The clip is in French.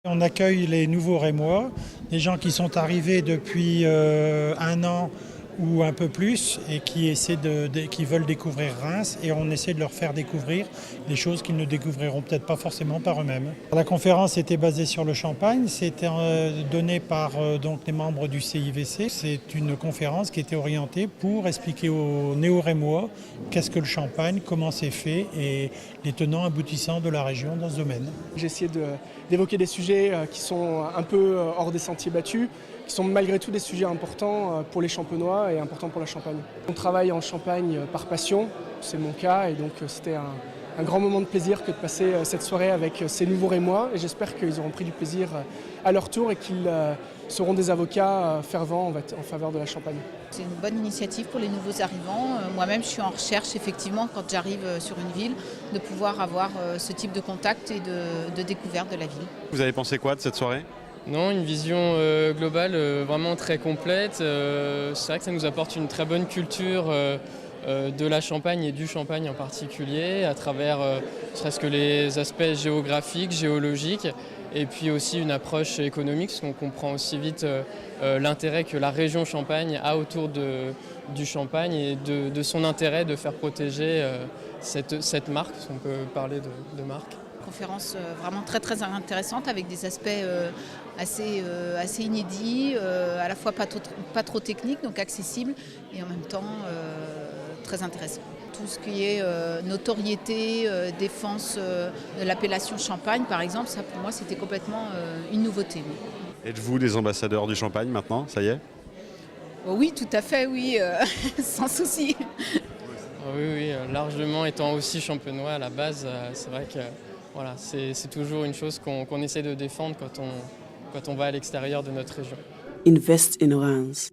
On accueille les nouveaux Rémois, des gens qui sont arrivés depuis un an ou un peu plus et qui veulent découvrir Reims, et on essaie de leur faire découvrir des choses qu'ils ne découvriront peut-être pas forcément par eux-mêmes. La conférence était basée sur le champagne, c'était donné par donc les membres du CIVC. C'est une conférence qui était orientée pour expliquer aux néo-rémois qu'est-ce que le champagne, comment c'est fait et les tenants aboutissants de la région dans ce domaine. J'ai essayé d'évoquer des sujets qui sont un peu hors des sentiers battus, qui sont malgré tout des sujets importants pour les Champenois et importants pour la Champagne. On travaille en Champagne par passion, c'est mon cas, et donc c'était un grand moment de plaisir que de passer cette soirée avec ces nouveaux Rémois, et j'espère qu'ils auront pris du plaisir à leur tour et qu'ils seront des avocats fervents en faveur de la Champagne. C'est une bonne initiative pour les nouveaux arrivants. Moi-même, je suis en recherche, effectivement, quand j'arrive sur une ville, de pouvoir avoir ce type de contact et de découverte de la ville. Vous avez pensé quoi de cette soirée ? Non, une vision globale vraiment très complète. C'est vrai que ça nous apporte une très bonne culture de la Champagne et du Champagne en particulier, à travers ne serait-ce que les aspects géographiques, géologiques, et puis aussi une approche économique, parce qu'on comprend aussi vite l'intérêt que la région Champagne a autour du Champagne et de son intérêt de faire protéger cette marque, si on peut parler de marque. Conférence vraiment très très intéressante avec des aspects assez inédits, à la fois pas trop techniques, donc accessibles, et en même temps très intéressants. Tout ce qui est notoriété, défense de l'appellation Champagne par exemple, ça pour moi c'était complètement une nouveauté. Êtes-vous des ambassadeurs du Champagne maintenant, ça y est ? Oui, tout à fait, oui, sans souci. Oui, largement, étant aussi champenois à la base, c'est vrai que voilà, c'est toujours une chose qu'on essaie de défendre quand on va à l'extérieur de notre région. Invest in Reims.